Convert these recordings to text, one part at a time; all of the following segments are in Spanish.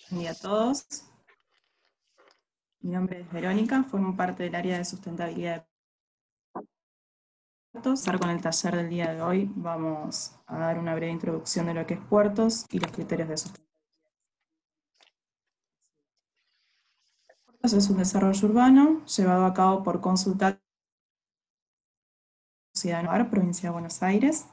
Buen día a todos. Mi nombre es Verónica, formo parte del área de sustentabilidad de puertos. Con el taller del día de hoy vamos a dar una breve introducción de lo que es puertos y los criterios de sustentabilidad. Puertos es un desarrollo urbano llevado a cabo por Consulta Ciudadana, provincia de Buenos Aires,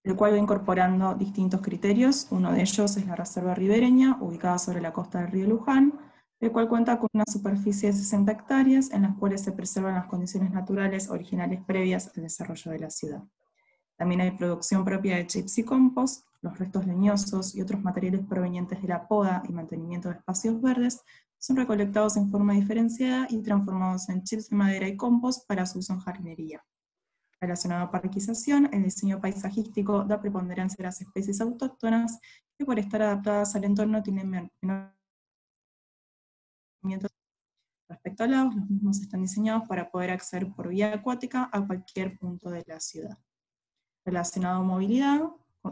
el cual va incorporando distintos criterios. Uno de ellos es la reserva ribereña, ubicada sobre la costa del río Luján, el cual cuenta con una superficie de 60 hectáreas, en las cuales se preservan las condiciones naturales originales previas al desarrollo de la ciudad. También hay producción propia de chips y compost, los restos leñosos y otros materiales provenientes de la poda y mantenimiento de espacios verdes son recolectados en forma diferenciada y transformados en chips de madera y compost para su uso en jardinería. Relacionado a parquización, el diseño paisajístico da preponderancia a las especies autóctonas que por estar adaptadas al entorno tienen menor movimiento. Respecto a lagos, los mismos están diseñados para poder acceder por vía acuática a cualquier punto de la ciudad. Relacionado a movilidad,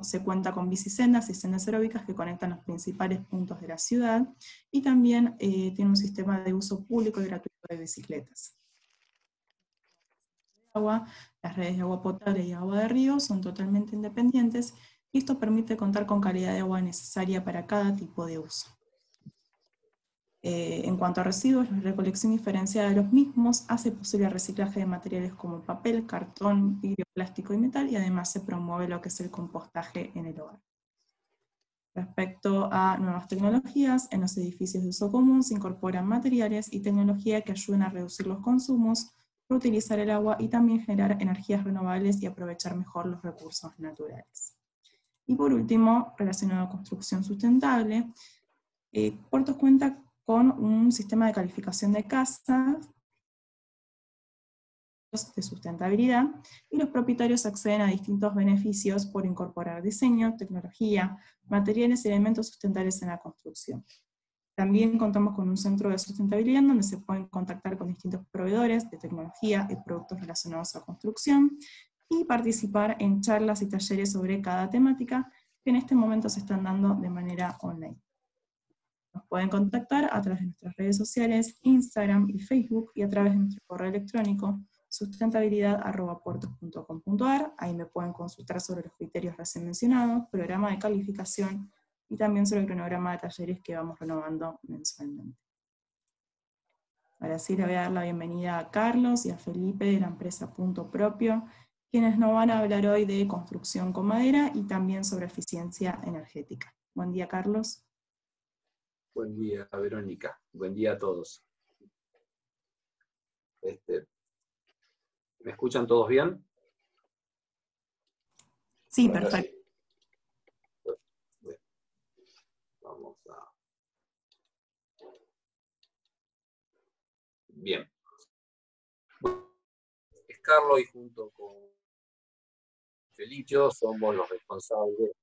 se cuenta con bicisendas y sendas aeróbicas que conectan los principales puntos de la ciudad, y también tiene un sistema de uso público y gratuito de bicicletas. Las redes de agua potable y agua de río son totalmente independientes, y esto permite contar con calidad de agua necesaria para cada tipo de uso. En cuanto a residuos, la recolección diferenciada de los mismos hace posible el reciclaje de materiales como papel, cartón, vidrio, plástico y metal, y además se promueve lo que es el compostaje en el hogar. Respecto a nuevas tecnologías, en los edificios de uso común se incorporan materiales y tecnología que ayuden a reducir los consumos, reutilizar el agua y también generar energías renovables y aprovechar mejor los recursos naturales. Y por último, relacionado a construcción sustentable, Puertos cuenta con un sistema de calificación de casas de sustentabilidad, y los propietarios acceden a distintos beneficios por incorporar diseño, tecnología, materiales y elementos sustentables en la construcción. También contamos con un centro de sustentabilidad en donde se pueden contactar con distintos proveedores de tecnología y productos relacionados a construcción, y participar en charlas y talleres sobre cada temática que en este momento se están dando de manera online. Nos pueden contactar a través de nuestras redes sociales, Instagram y Facebook, y a través de nuestro correo electrónico sustentabilidad@puertos.com.ar. Ahí me pueden consultar sobre los criterios recién mencionados, programa de calificación y también sobre el cronograma de talleres que vamos renovando mensualmente. Ahora sí le voy a dar la bienvenida a Carlos y a Felipe de la empresa Punto Propio, quienes nos van a hablar hoy de construcción con madera y también sobre eficiencia energética. Buen día, Carlos. Buen día, Verónica. Buen día a todos. ¿Me escuchan todos bien? Sí, perfecto. Vamos a... Bien. Es Carlos y junto con Felipe somos los responsables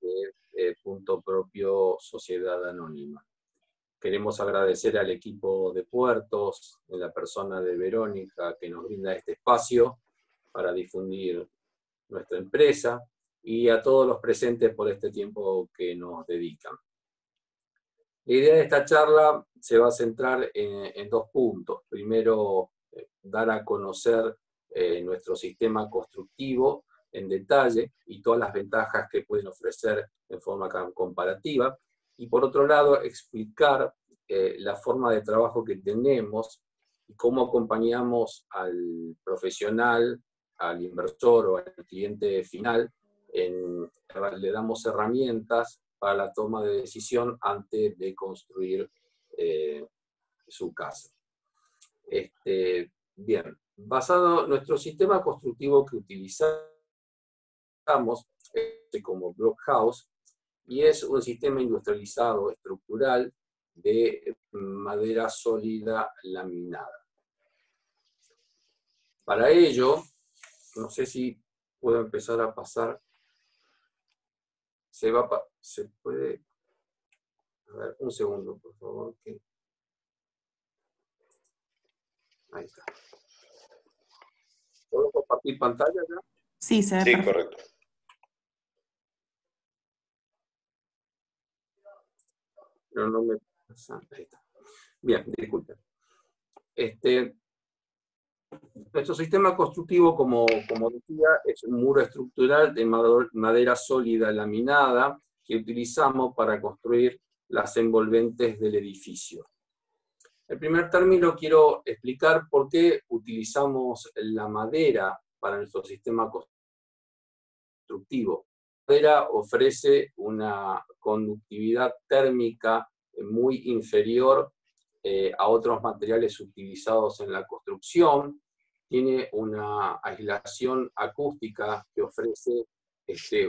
de Punto Propio Sociedad Anónima. Queremos agradecer al equipo de Puertos, en la persona de Verónica, que nos brinda este espacio para difundir nuestra empresa, y a todos los presentes por este tiempo que nos dedican. La idea de esta charla se va a centrar en dos puntos. Primero, dar a conocer nuestro sistema constructivo en detalle y todas las ventajas que pueden ofrecer en forma comparativa. Y por otro lado, explicar la forma de trabajo que tenemos y cómo acompañamos al profesional, al inversor o al cliente final. Le damos herramientas para la toma de decisión antes de construir su casa. Bien, basado en nuestro sistema constructivo que utilizamos como Block House, y es un sistema industrializado estructural de madera sólida laminada. Para ello, no sé si puedo empezar a pasar. Se puede... A ver, un segundo, por favor. Ahí está. ¿Puedo compartir pantalla ya? Sí, se ve perfecto. pero no me pasa. Ahí está. Bien, disculpen. Nuestro sistema constructivo, como decía, es un muro estructural de madera sólida laminada que utilizamos para construir las envolventes del edificio. En primer término, quiero explicar por qué utilizamos la madera para nuestro sistema constructivo. La madera ofrece una conductividad térmica muy inferior a otros materiales utilizados en la construcción, tiene una aislación acústica que ofrece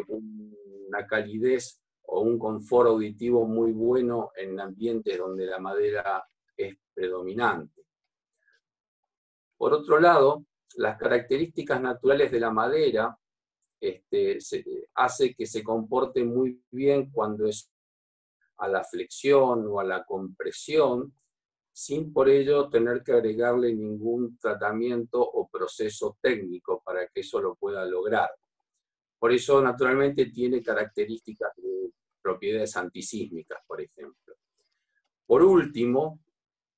una calidez o un confort auditivo muy bueno en ambientes donde la madera es predominante. Por otro lado, las características naturales de la madera hace que se comporte muy bien cuando es a la flexión o a la compresión, sin por ello tener que agregarle ningún tratamiento o proceso técnico para que eso lo pueda lograr. Por eso, naturalmente, tiene características de propiedades antisísmicas, por ejemplo. Por último,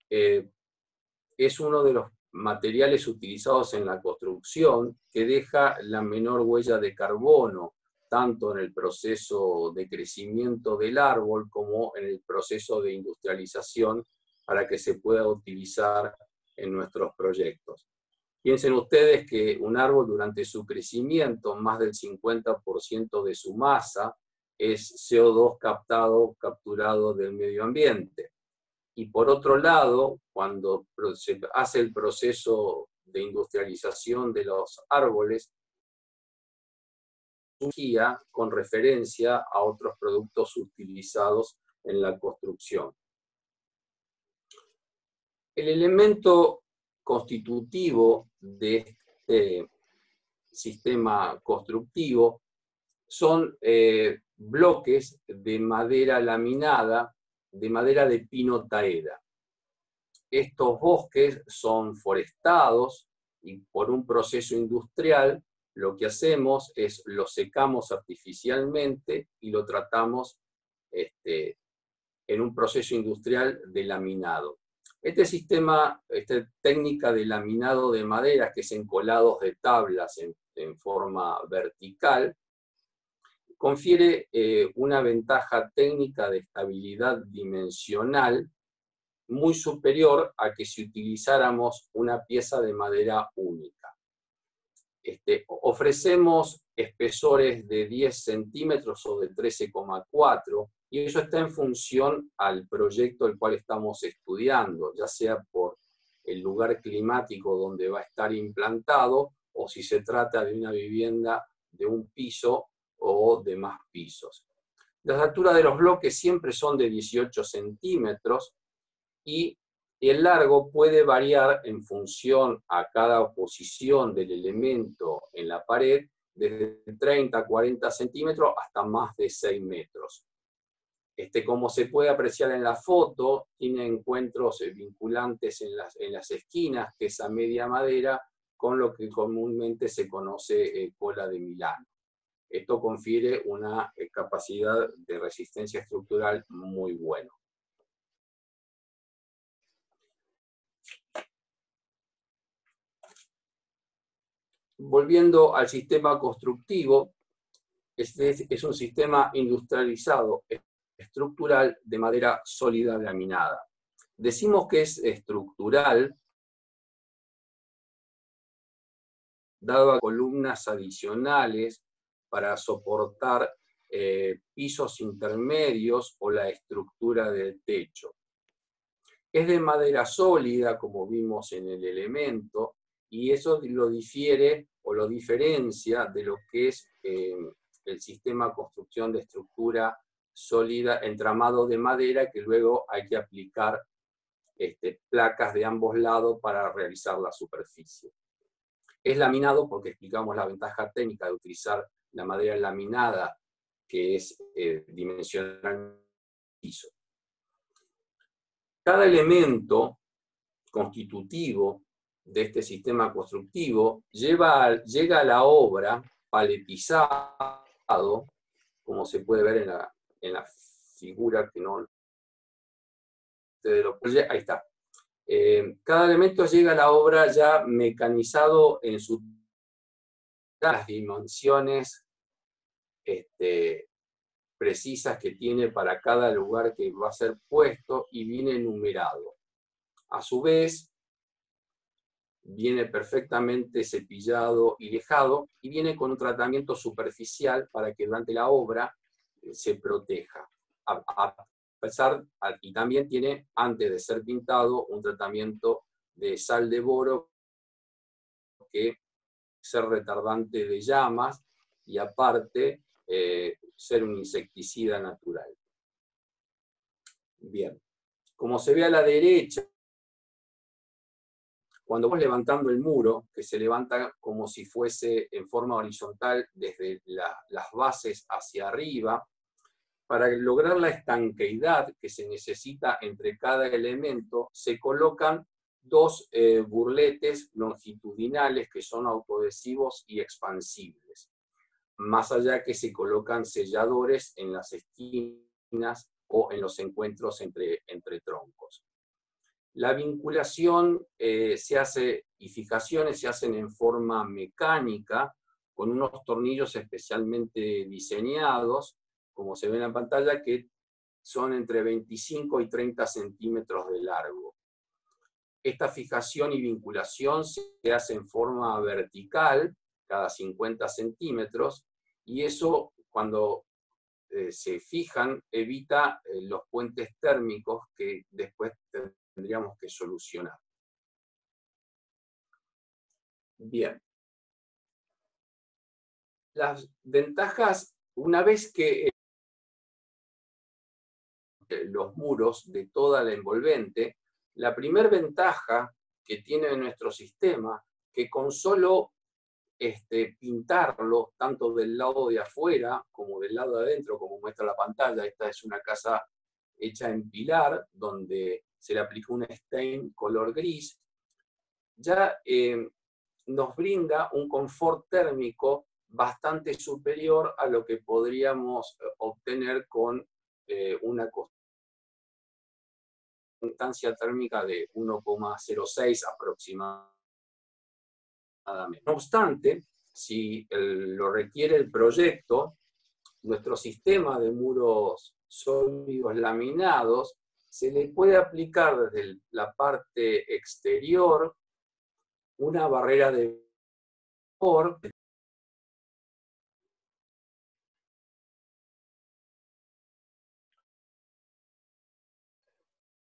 es uno de los materiales utilizados en la construcción que deja la menor huella de carbono, tanto en el proceso de crecimiento del árbol como en el proceso de industrialización para que se pueda utilizar en nuestros proyectos. Piensen ustedes que un árbol durante su crecimiento, más del 50% de su masa es CO2 capturado del medio ambiente. Y por otro lado, cuando se hace el proceso de industrialización de los árboles, surgía con referencia a otros productos utilizados en la construcción. El elemento constitutivo de este sistema constructivo son bloques de madera laminada, de madera de pino taeda. Estos bosques son forestados y por un proceso industrial lo que hacemos es lo secamos artificialmente y lo tratamos en un proceso industrial de laminado. Este sistema, esta técnica de laminado de madera, que es encolados de tablas en forma vertical, confiere una ventaja técnica de estabilidad dimensional muy superior a que si utilizáramos una pieza de madera única. Ofrecemos espesores de 10 centímetros o de 13,4, y eso está en función al proyecto el cual estamos estudiando, ya sea por el lugar climático donde va a estar implantado, o si se trata de una vivienda de un piso o de más pisos. Las alturas de los bloques siempre son de 18 centímetros, y el largo puede variar en función a cada posición del elemento en la pared, desde 30 a 40 centímetros hasta más de 6 metros. Como se puede apreciar en la foto, tiene encuentros vinculantes en las esquinas, que es a media madera, con lo que comúnmente se conoce cola de Milano. Esto confiere una capacidad de resistencia estructural muy buena. Volviendo al sistema constructivo, este es un sistema industrializado estructural de madera sólida laminada. Decimos que es estructural, dado a columnas adicionales para soportar pisos intermedios o la estructura del techo. Es de madera sólida, como vimos en el elemento, y eso lo difiere o lo diferencia de lo que es el sistema de construcción de estructura sólida, entramado de madera, que luego hay que aplicar placas de ambos lados para realizar la superficie. Es laminado porque explicamos la ventaja técnica de utilizar la madera laminada, que es dimensional piso. Cada elemento constitutivo de este sistema constructivo llega a la obra paletizado, como se puede ver en la figura que no ahí está. Cada elemento llega a la obra ya mecanizado en las dimensiones precisas que tiene para cada lugar que va a ser puesto y viene numerado. A su vez, viene perfectamente cepillado y lejado y viene con un tratamiento superficial para que durante la obra se proteja. Y también tiene, antes de ser pintado, un tratamiento de sal de boro que ser retardante de llamas y aparte ser un insecticida natural. Bien, como se ve a la derecha, cuando vas levantando el muro, que se levanta como si fuese en forma horizontal desde las bases hacia arriba, para lograr la estanqueidad que se necesita entre cada elemento, se colocan dos burletes longitudinales que son autoadhesivos y expansibles. Más allá que se colocan selladores en las esquinas o en los encuentros entre troncos. La vinculación se hace, y fijaciones se hacen en forma mecánica, con unos tornillos especialmente diseñados, como se ve en la pantalla, que son entre 25 y 30 centímetros de largo. Esta fijación y vinculación se hace en forma vertical, cada 50 centímetros, y eso, cuando se fijan, evita los puentes térmicos que después tendríamos que solucionar. Bien. Las ventajas, una vez que los muros de toda la envolvente, la primera ventaja que tiene nuestro sistema, que con solo pintarlo, tanto del lado de afuera como del lado de adentro, como muestra la pantalla, esta es una casa hecha en pilar, donde se le aplicó un stain color gris, ya nos brinda un confort térmico bastante superior a lo que podríamos obtener con una constancia térmica de 1,06 aproximadamente. No obstante, si lo requiere el proyecto, nuestro sistema de muros sólidos laminados se le puede aplicar desde la parte exterior una barrera de vapor.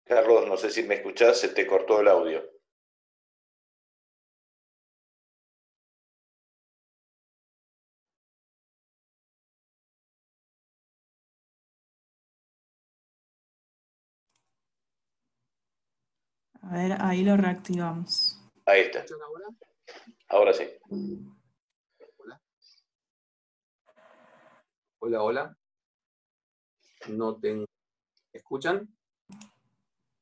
Carlos, no sé si me escuchás, se te cortó el audio. A ver, ahí lo reactivamos. Ahí está. Ahora sí. Hola. Hola, hola. No tengo... ¿Escuchan?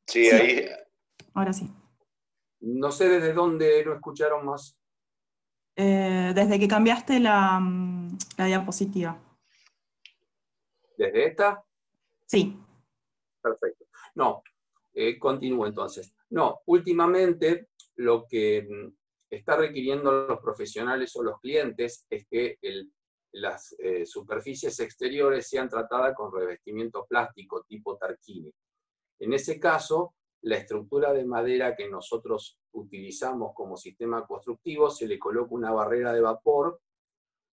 Sí, Sí. ahí. Ahora sí. No sé desde dónde lo escucharon más. Desde que cambiaste la diapositiva. ¿Desde esta? Sí. Perfecto. No, continúo entonces. No, últimamente lo que está requiriendo los profesionales o los clientes es que las superficies exteriores sean tratadas con revestimiento plástico tipo Tarquini. En ese caso, la estructura de madera que nosotros utilizamos como sistema constructivo se le coloca una barrera de vapor,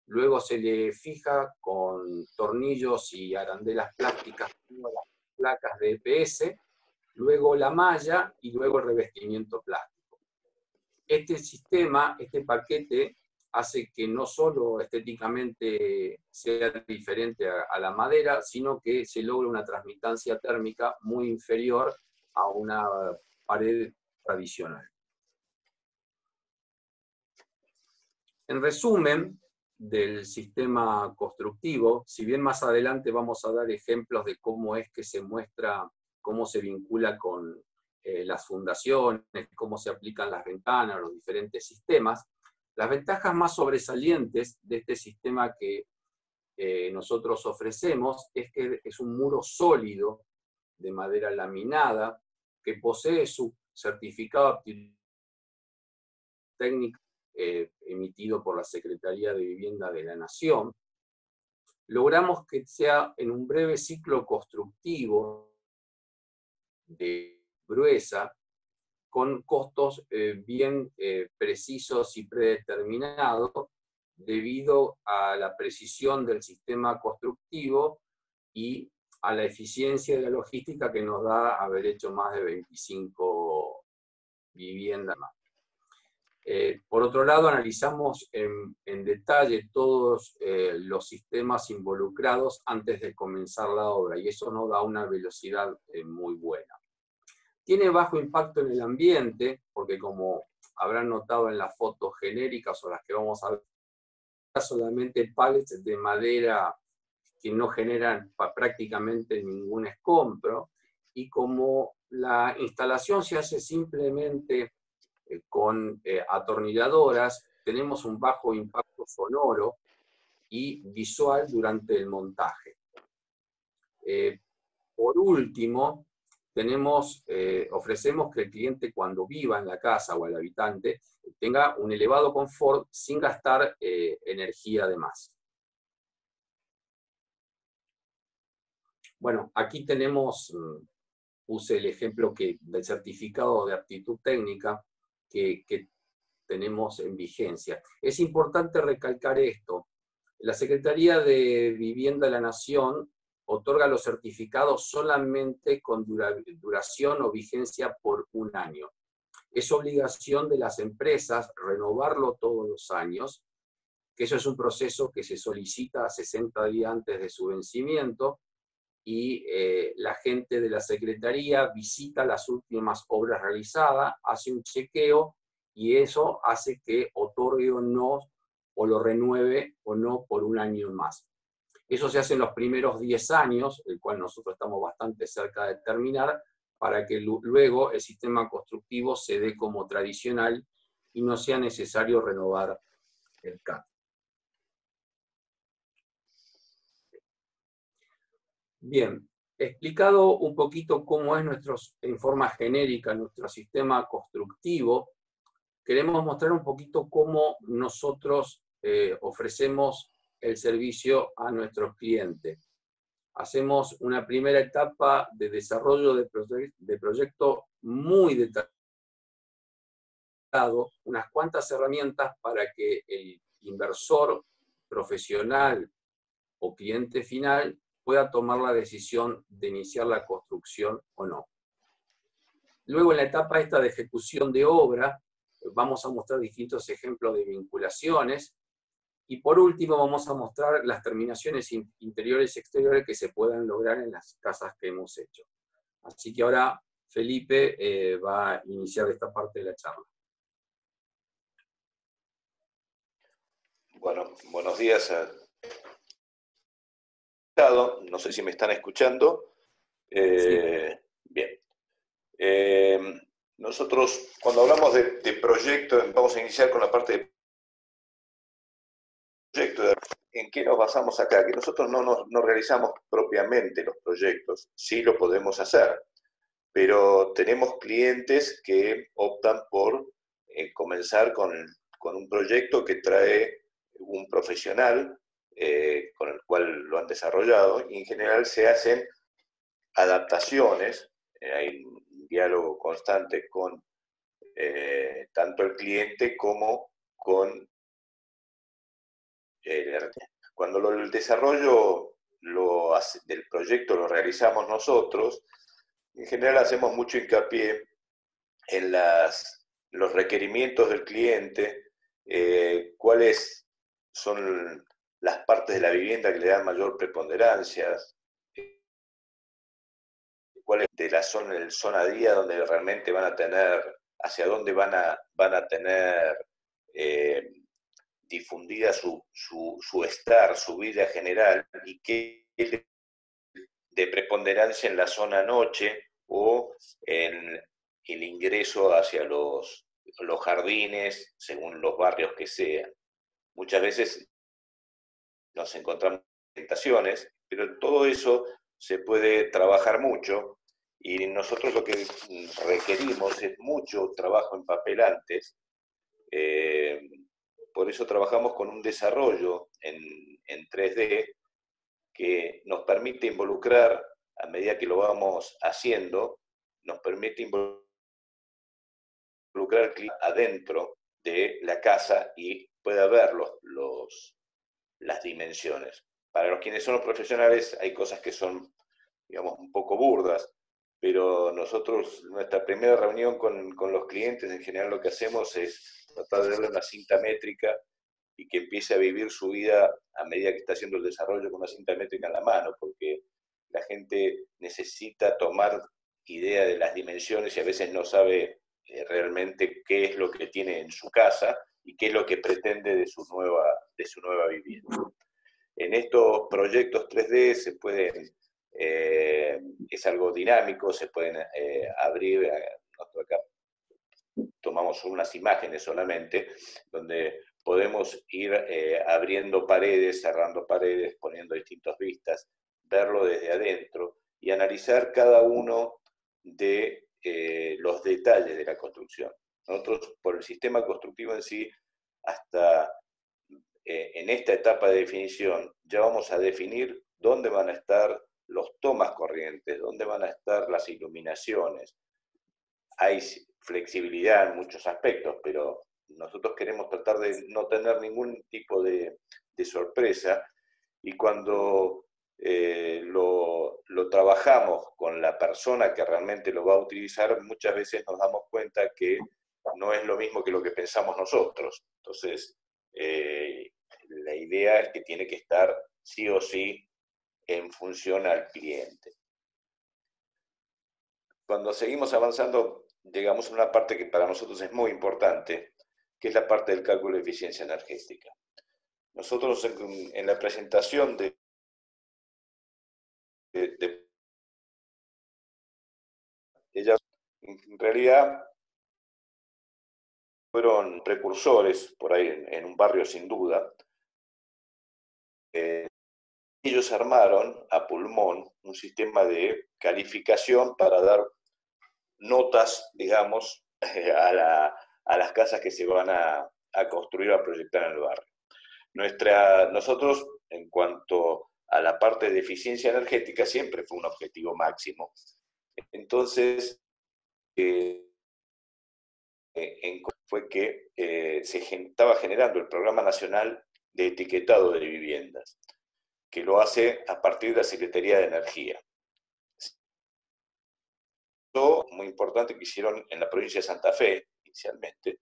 luego se le fija con tornillos y arandelas plásticas las placas de EPS, luego la malla y luego el revestimiento plástico. Este sistema, este paquete, hace que no solo estéticamente sea diferente a la madera, sino que se logra una transmitancia térmica muy inferior a una pared tradicional. En resumen del sistema constructivo, si bien más adelante vamos a dar ejemplos de cómo es que se muestra, cómo se vincula con las fundaciones, cómo se aplican las ventanas, los diferentes sistemas, las ventajas más sobresalientes de este sistema que nosotros ofrecemos es que es un muro sólido de madera laminada, que posee su certificado de aptitud técnica emitido por la Secretaría de Vivienda de la Nación, logramos que sea en un breve ciclo constructivo de gruesa, con costos bien precisos y predeterminados, debido a la precisión del sistema constructivo y a la eficiencia de la logística que nos da haber hecho más de 25 viviendas más. Por otro lado, analizamos en detalle todos los sistemas involucrados antes de comenzar la obra, y eso nos da una velocidad muy buena. Tiene bajo impacto en el ambiente, porque como habrán notado en las fotos genéricas o las que vamos a ver, solamente pallets de madera que no generan prácticamente ningún escombro, y como la instalación se hace simplemente con atornilladoras, tenemos un bajo impacto sonoro y visual durante el montaje. Por último, ofrecemos que el cliente, cuando viva en la casa, o el habitante, tenga un elevado confort sin gastar energía de más. Bueno, aquí puse el ejemplo del certificado de aptitud técnica que tenemos en vigencia. Es importante recalcar esto. La Secretaría de Vivienda de la Nación otorga los certificados solamente con duración o vigencia por 1 año. Es obligación de las empresas renovarlo todos los años, que eso es un proceso que se solicita 60 días antes de su vencimiento, y la gente de la Secretaría visita las últimas obras realizadas, hace un chequeo, y eso hace que otorgue o no, o lo renueve o no por 1 año más. Eso se hace en los primeros 10 años, el cual nosotros estamos bastante cerca de terminar, para que luego el sistema constructivo se dé como tradicional y no sea necesario renovar el CAT. Bien, explicado un poquito cómo es en forma genérica nuestro sistema constructivo, queremos mostrar un poquito cómo nosotros ofrecemos el servicio a nuestros clientes. Hacemos una primera etapa de desarrollo de proyecto muy detallado, unas cuantas herramientas para que el inversor profesional o cliente final pueda tomar la decisión de iniciar la construcción o no. Luego, en la etapa esta de ejecución de obra, vamos a mostrar distintos ejemplos de vinculaciones, y por último vamos a mostrar las terminaciones interiores y exteriores que se puedan lograr en las casas que hemos hecho. Así que ahora Felipe va a iniciar esta parte de la charla. Bueno, buenos días a no sé si me están escuchando. Sí. Bien. Nosotros, cuando hablamos de proyecto, vamos a iniciar con la parte de proyecto. ¿En qué nos basamos acá? Que nosotros no realizamos propiamente los proyectos, sí lo podemos hacer, pero tenemos clientes que optan por comenzar con un proyecto que trae un profesional con el cual lo han desarrollado, y en general se hacen adaptaciones, hay un diálogo constante con tanto el cliente como con el artista. Cuando el desarrollo del proyecto lo realizamos nosotros, en general hacemos mucho hincapié en los requerimientos del cliente, cuáles son las partes de la vivienda que le dan mayor preponderancia, cuál es de la zona día donde realmente van a tener, hacia dónde van a tener difundida su estar, su vida general, y qué de preponderancia en la zona noche o en el ingreso hacia los jardines, según los barrios que sean. Muchas veces nos encontramos tentaciones, pero todo eso se puede trabajar mucho, Y nosotros lo que requerimos es mucho trabajo en papel antes. Por eso trabajamos con un desarrollo en 3D que nos permite involucrar, a medida que lo vamos haciendo, nos permite involucrar adentro de la casa y pueda ver las dimensiones. Para los quienes son los profesionales hay cosas que son, digamos, un poco burdas, pero nosotros, nuestra primera reunión con los clientes, en general lo que hacemos es tratar de darle una cinta métrica y que empiece a vivir su vida a medida que está haciendo el desarrollo con una cinta métrica en la mano, porque la gente necesita tomar idea de las dimensiones y a veces no sabe realmente qué es lo que tiene en su casa y qué es lo que pretende de su nueva vivienda. En estos proyectos 3D se pueden, es algo dinámico, se pueden abrir, nosotros acá tomamos unas imágenes solamente, donde podemos ir abriendo paredes, cerrando paredes, poniendo distintas vistas, verlo desde adentro y analizar cada uno de los detalles de la construcción. Nosotros, por el sistema constructivo en sí, hasta en esta etapa de definición, ya vamos a definir dónde van a estar los tomas corrientes, dónde van a estar las iluminaciones. Hay flexibilidad en muchos aspectos, pero nosotros queremos tratar de no tener ningún tipo de sorpresa, y cuando lo trabajamos con la persona que realmente lo va a utilizar, muchas veces nos damos cuenta que no es lo mismo que lo que pensamos nosotros. Entonces, la idea es que tiene que estar sí o sí en función al cliente. Cuando seguimos avanzando, llegamos a una parte que para nosotros es muy importante, que es la parte del cálculo de eficiencia energética. Nosotros en la presentación de ella, en realidad, fueron precursores, por ahí en un barrio sin duda. Ellos armaron a pulmón un sistema de calificación para dar notas, digamos, a las casas que se van a construir o a proyectar en el barrio. Nosotros, en cuanto a la parte de eficiencia energética, siempre fue un objetivo máximo. Entonces, fue que se estaba generando el Programa Nacional de Etiquetado de Viviendas, que lo hace a partir de la Secretaría de Energía. Muy importante que hicieron en la provincia de Santa Fe, inicialmente.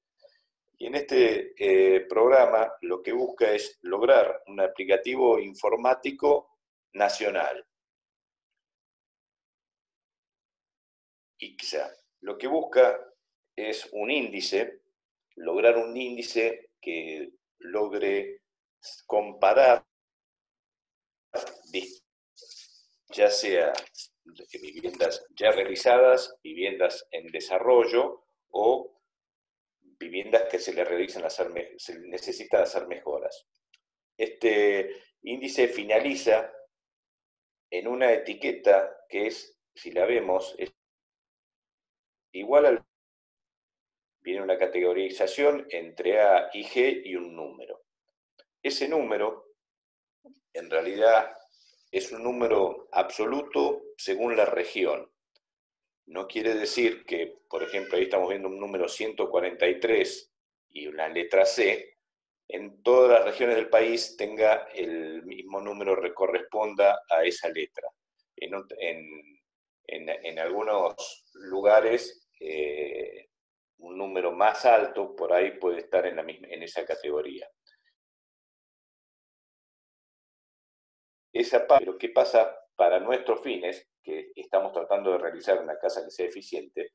Y en este programa lo que busca es lograr un aplicativo informático nacional. Y quizá lo que busca es un índice, lograr un índice que logre comparar, ya sea viviendas ya realizadas, viviendas en desarrollo o viviendas que se necesitan hacer mejoras. Este índice finaliza en una etiqueta que es, si la vemos, es igual al... Viene una categorización entre A y G y un número. Ese número, en realidad, es un número absoluto según la región. No quiere decir que, por ejemplo, ahí estamos viendo un número 143 y una letra C, en todas las regiones del país tenga el mismo número, corresponda a esa letra. En algunos lugares, un número más alto por ahí puede estar en esa categoría. Pero ¿qué pasa para nuestros fines, que estamos tratando de realizar una casa que sea eficiente?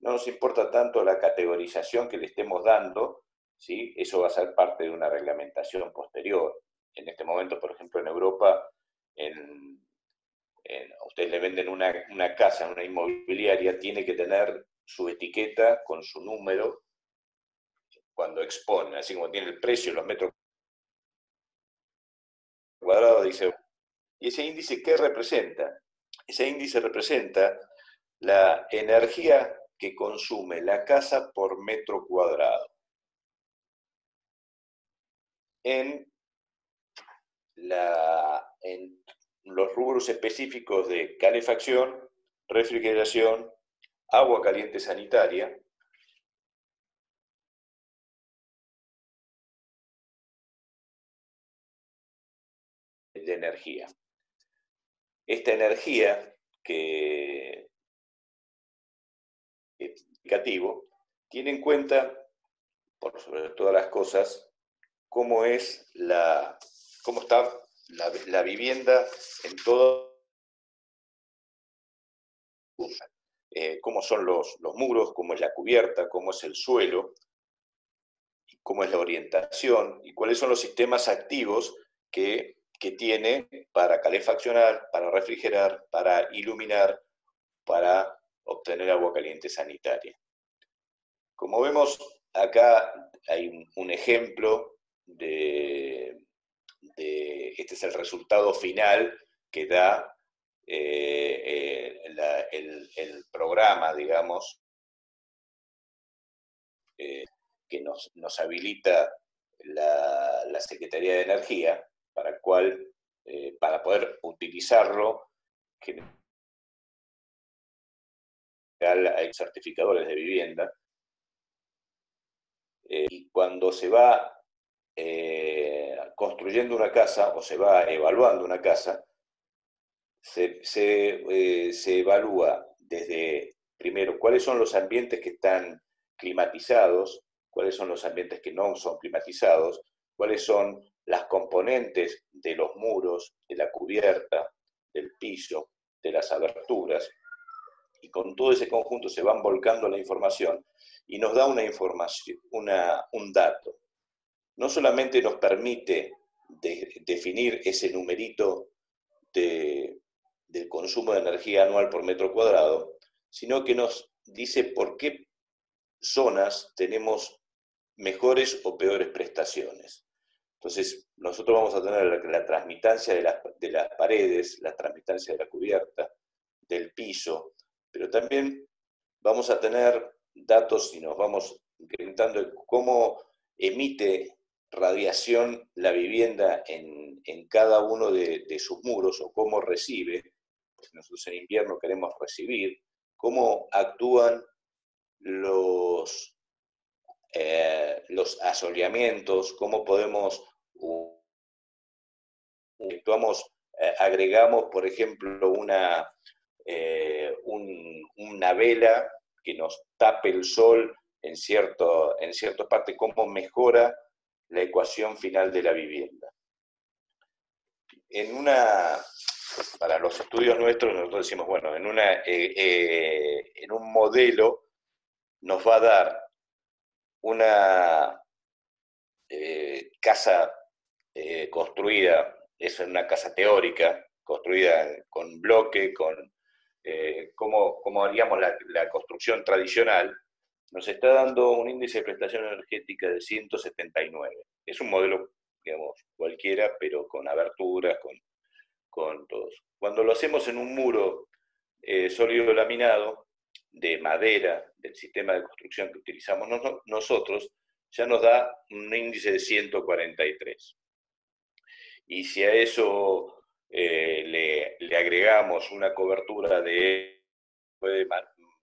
No nos importa tanto la categorización que le estemos dando, ¿sí? Eso va a ser parte de una reglamentación posterior. En este momento, por ejemplo, en Europa, a ustedes le venden una casa, una inmobiliaria, tiene que tener su etiqueta con su número cuando expone, así como tiene el precio, los metros cuadrados, dice. ¿Y ese índice qué representa? Ese índice representa la energía que consume la casa por metro cuadrado en los rubros específicos de calefacción, refrigeración, agua caliente sanitaria, de energía. Esta energía que es indicativo tiene en cuenta, por sobre todas las cosas, cómo está la vivienda en todo, cómo son los muros, cómo es la cubierta, cómo es el suelo, cómo es la orientación y cuáles son los sistemas activos que tiene para calefaccionar, para refrigerar, para iluminar, para obtener agua caliente sanitaria. Como vemos, acá hay un ejemplo este es el resultado final que da el programa, digamos, que nos habilita la Secretaría de Energía para poder utilizarlo, hay certificadores de vivienda, y cuando se va construyendo una casa o se va evaluando una casa, se evalúa desde, primero, cuáles son los ambientes que están climatizados, cuáles son los ambientes que no son climatizados, cuáles son las componentes de los muros, de la cubierta, del piso, de las aberturas, y con todo ese conjunto se van volcando la información y nos da un dato. No solamente nos permite definir ese numerito del consumo de energía anual por metro cuadrado, sino que nos dice por qué zonas tenemos mejores o peores prestaciones. Entonces, nosotros vamos a tener la transmitancia de las paredes, la transmitancia de la cubierta, del piso, pero también vamos a tener datos y nos vamos incrementando en cómo emite radiación la vivienda en cada uno de sus muros, o cómo recibe, porque nosotros en invierno queremos recibir, cómo actúan los asoleamientos, cómo podemos agregamos, por ejemplo, una vela que nos tape el sol en cierta parte, cómo mejora la ecuación final de la vivienda. Para los estudios nuestros, nosotros decimos, bueno, en un modelo nos va a dar una casa construida, es una casa teórica, construida con bloque, como haríamos la construcción tradicional, nos está dando un índice de prestación energética de 179. Es un modelo, digamos, cualquiera, pero con aberturas, con todos. Cuando lo hacemos en un muro sólido laminado, de madera, del sistema de construcción que utilizamos nosotros, ya nos da un índice de 143. Y si a eso le agregamos una cobertura puede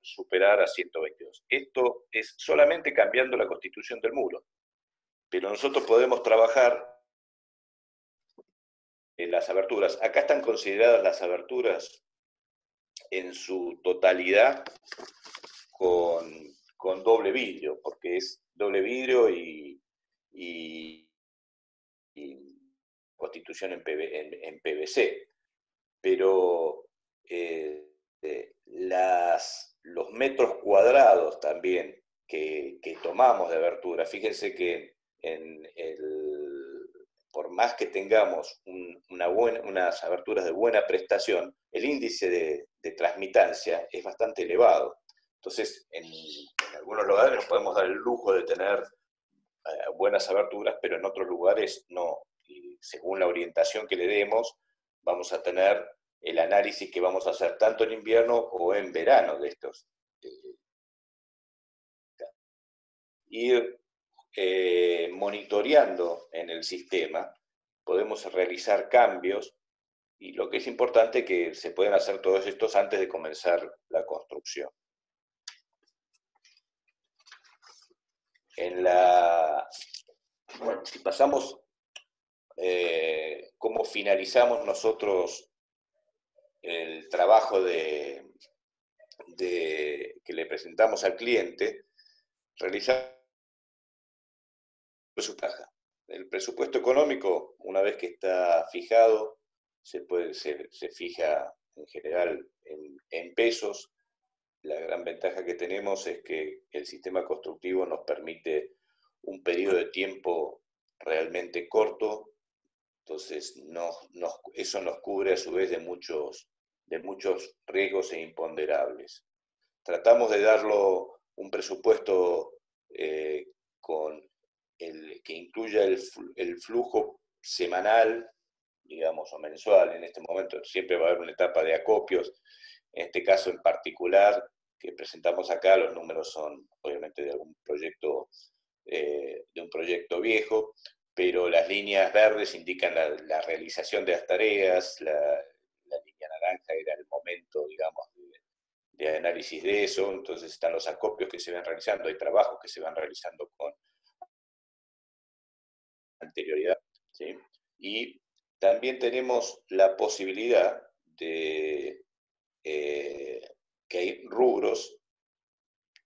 superar a 122. Esto es solamente cambiando la constitución del muro. Pero nosotros podemos trabajar en las aberturas. Acá están consideradas las aberturas en su totalidad con doble vidrio, porque es doble vidrio y constitución en PVC. Pero los metros cuadrados también que tomamos de abertura, fíjense que por más que tengamos unas aberturas de buena prestación, el índice de transmitancia es bastante elevado. Entonces, en algunos lugares nos podemos dar el lujo de tener buenas aberturas, pero en otros lugares no. Y según la orientación que le demos, vamos a tener el análisis que vamos a hacer tanto en invierno o en verano de estos. Ir monitoreando en el sistema, podemos realizar cambios y lo que es importante es que se pueden hacer todos estos antes de comenzar la construcción. Bueno, si pasamos, cómo finalizamos nosotros el trabajo que le presentamos al cliente, realizar el presupuesto económico, una vez que está fijado, se fija en general en pesos. La gran ventaja que tenemos es que el sistema constructivo nos permite un periodo de tiempo realmente corto, entonces eso nos cubre a su vez de muchos riesgos e imponderables. Tratamos de darlo un presupuesto que incluya el flujo semanal, digamos, o mensual. En este momento siempre va a haber una etapa de acopios. En este caso en particular que presentamos acá, los números son obviamente de un proyecto viejo, pero las líneas verdes indican la realización de las tareas, la línea naranja era el momento, digamos, de análisis de eso, entonces están los acopios que se van realizando, hay trabajos que se van realizando con anterioridad, ¿sí? Y también tenemos la posibilidad de que hay rubros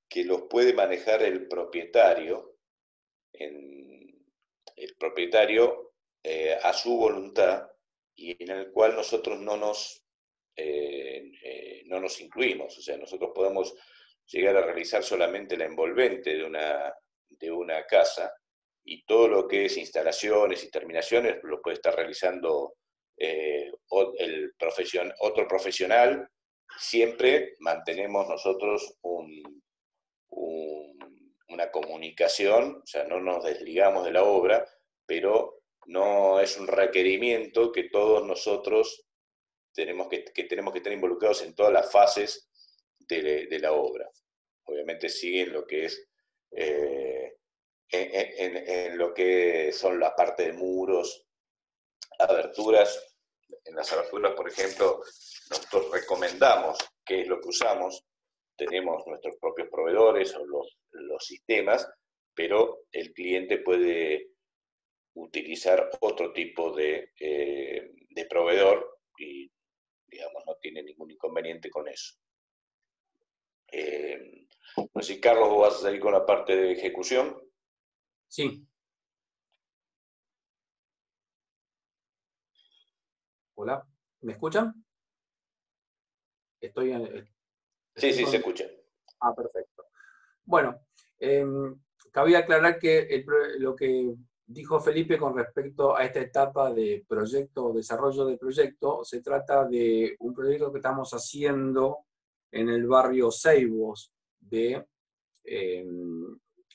que los puede manejar el propietario, a su voluntad, y en el cual nosotros no nos incluimos. O sea, nosotros podemos llegar a realizar solamente la envolvente de una casa, y todo lo que es instalaciones y terminaciones lo puede estar realizando otro profesional. Siempre mantenemos nosotros una comunicación, o sea, no nos desligamos de la obra, pero no es un requerimiento que todos nosotros tenemos que estar involucrados en todas las fases de la obra. Obviamente siguen lo que es en lo que son la parte de muros, aberturas. En las aberturas, por ejemplo, nosotros recomendamos qué es lo que usamos. Tenemos nuestros propios proveedores o los sistemas, pero el cliente puede utilizar otro tipo de proveedor y, digamos, no tiene ningún inconveniente con eso. No sé si, Carlos, vos vas a seguir con la parte de ejecución. Sí. Hola, ¿me escuchan? Sí, se escucha. Ah, perfecto. Bueno, cabía aclarar que lo que dijo Felipe con respecto a esta etapa de proyecto, desarrollo de proyecto, se trata de un proyecto que estamos haciendo en el barrio Ceibos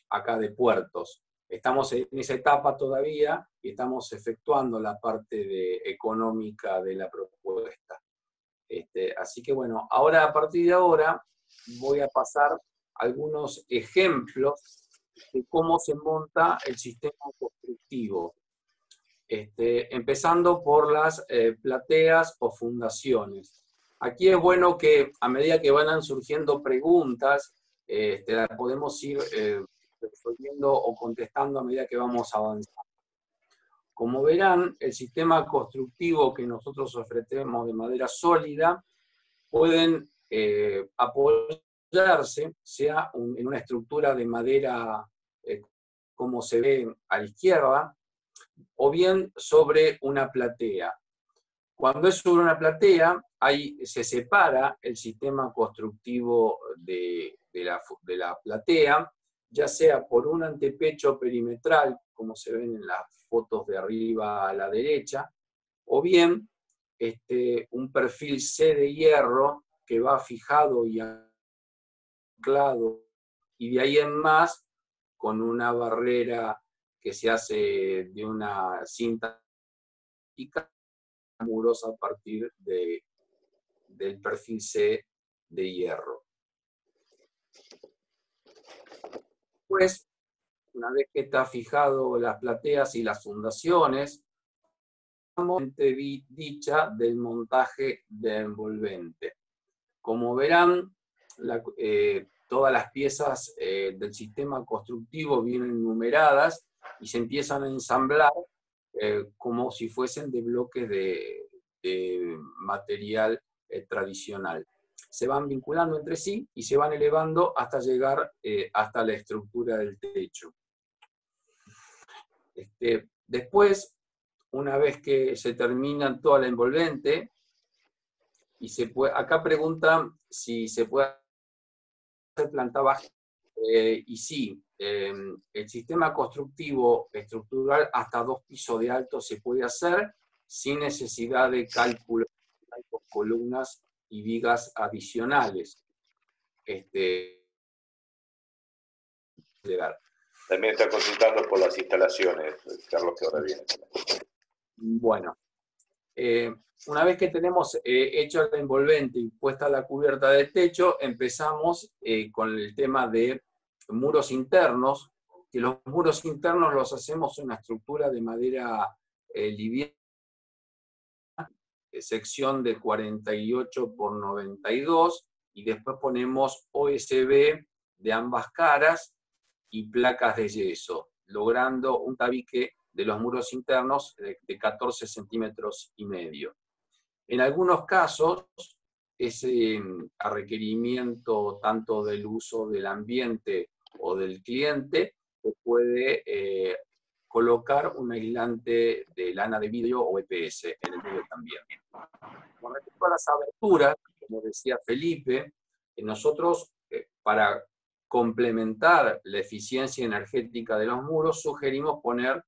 acá de Puertos. Estamos en esa etapa todavía y estamos efectuando la parte económica de la propuesta. Así que bueno, ahora a partir de ahora voy a pasar algunos ejemplos de cómo se monta el sistema constructivo. Empezando por las plateas o fundaciones. Aquí es bueno que a medida que van surgiendo preguntas, las podemos ir resolviendo o contestando a medida que vamos avanzando. Como verán, el sistema constructivo que nosotros ofrecemos de madera sólida pueden apoyarse, sea en una estructura de madera como se ve a la izquierda, o bien sobre una platea. Cuando es sobre una platea, ahí se separa el sistema constructivo de la platea, ya sea por un antepecho perimetral, como se ven en las fotos de arriba a la derecha, o bien un perfil C de hierro que va fijado y anclado, y de ahí en más con una barrera que se hace de una cinta murosa a partir de del perfil C de hierro. Pues, una vez que está fijado las plateas y las fundaciones, dicha del montaje de envolvente. Como verán, todas las piezas del sistema constructivo vienen numeradas y se empiezan a ensamblar como si fuesen de bloques de material tradicional. Se van vinculando entre sí y se van elevando hasta llegar hasta la estructura del techo. Después, una vez que se termina toda la envolvente, y acá preguntan si se puede hacer planta baja, y sí, el sistema constructivo estructural hasta 2 pisos de alto se puede hacer sin necesidad de cálculo de columnas y vigas adicionales. También está consultando por las instalaciones, Carlos, que ahora viene. Bueno, una vez que tenemos hecho el envolvente y puesta la cubierta del techo, empezamos con el tema de muros internos, que los muros internos los hacemos en una estructura de madera liviana, sección de 48 por 92, y después ponemos OSB de ambas caras y placas de yeso, logrando un tabique de los muros internos de 14 centímetros y medio. En algunos casos, a requerimiento tanto del uso del ambiente o del cliente, se puede colocar un aislante de lana de vidrio o EPS en el medio también. Con respecto a las aberturas, como decía Felipe, nosotros para complementar la eficiencia energética de los muros, sugerimos poner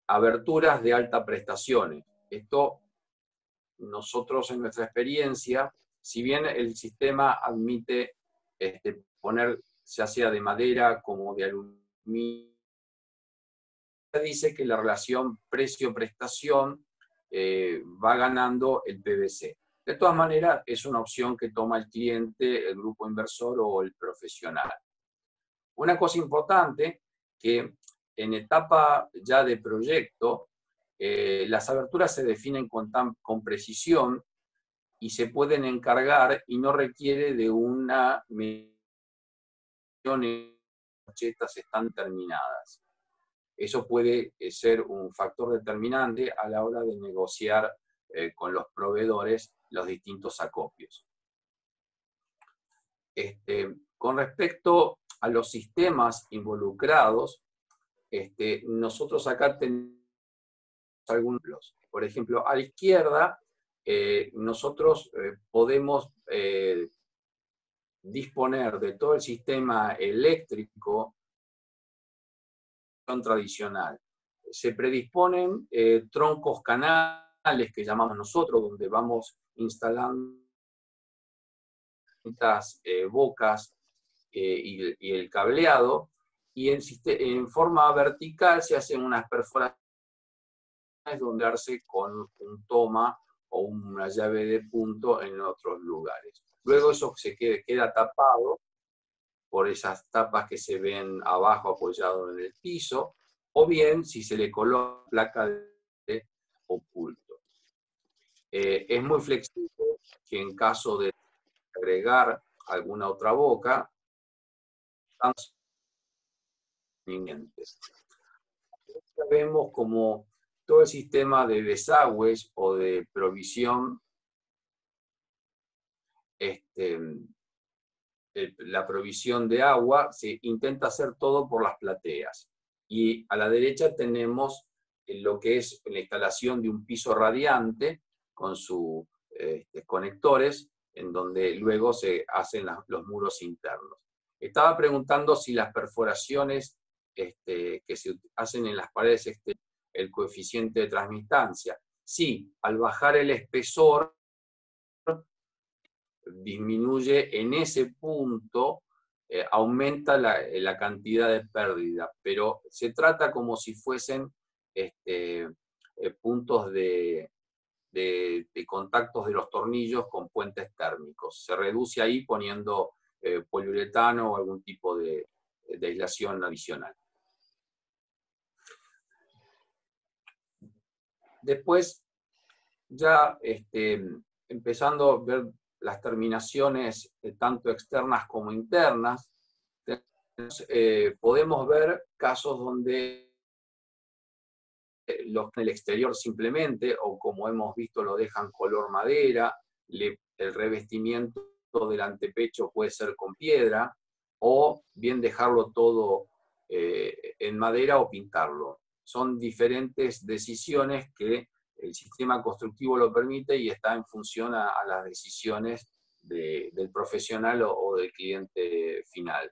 aberturas de alta prestaciones. Esto, nosotros en nuestra experiencia, si bien el sistema admite poner ya sea de madera como de aluminio, dice que la relación precio-prestación va ganando el PVC. De todas maneras, es una opción que toma el cliente, el grupo inversor o el profesional. Una cosa importante, que en etapa ya de proyecto, las aberturas se definen con precisión y se pueden encargar y no requiere de una medición, las están terminadas. Eso puede ser un factor determinante a la hora de negociar con los proveedores los distintos acopios. Con respecto a los sistemas involucrados, nosotros acá tenemos algunos. Por ejemplo, a la izquierda, nosotros podemos disponer de todo el sistema eléctrico tradicional. Se predisponen troncos canales que llamamos nosotros, donde vamos instalando estas bocas y el cableado, y en forma vertical se hacen unas perforaciones donde darse con un toma o una llave de punto en otros lugares. Luego eso se queda tapado por esas tapas que se ven abajo apoyado en el piso, o bien si se le coloca placa de oculto. Es muy flexible, que en caso de agregar alguna otra boca, están convenientes. Vemos como todo el sistema de desagües o de provisión, la provisión de agua, se intenta hacer todo por las plateas. Y a la derecha tenemos lo que es la instalación de un piso radiante con sus conectores, en donde luego se hacen los muros internos. Estaba preguntando si las perforaciones que se hacen en las paredes exteriores, el coeficiente de transmitancia. Sí, al bajar el espesor, disminuye en ese punto, aumenta la cantidad de pérdida, pero se trata como si fuesen puntos de de contactos de los tornillos con puentes térmicos. Se reduce ahí poniendo poliuretano o algún tipo de aislación adicional. Después, ya empezando a ver las terminaciones tanto externas como internas, podemos ver casos donde los en el exterior simplemente, o como hemos visto lo dejan color madera, el revestimiento del antepecho puede ser con piedra, o bien dejarlo todo en madera o pintarlo. Son diferentes decisiones que el sistema constructivo lo permite y está en función a las decisiones del profesional o del cliente final.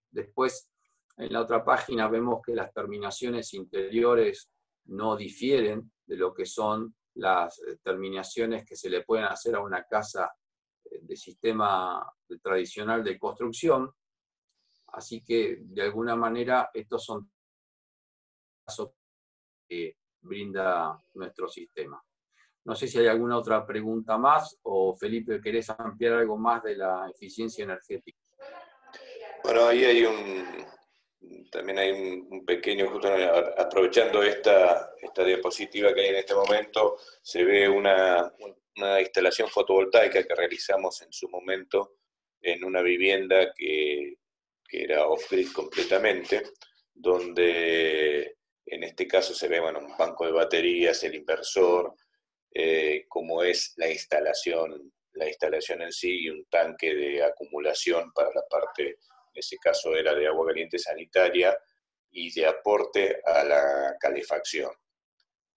Después, en la otra página vemos que las terminaciones interiores no difieren de lo que son las terminaciones que se le pueden hacer a una casa de sistema tradicional de construcción. Así que, de alguna manera, estos son casos que brinda nuestro sistema. No sé si hay alguna otra pregunta más, o Felipe, ¿querés ampliar algo más de la eficiencia energética? Bueno, ahí hay también hay un pequeño, justo aprovechando esta diapositiva que hay en este momento, se ve una instalación fotovoltaica que realizamos en su momento en una vivienda que era off-grid completamente, donde en este caso se ve, bueno, un banco de baterías, el inversor, cómo es la instalación en sí, y un tanque de acumulación para la parte, en ese caso era de agua caliente sanitaria, y de aporte a la calefacción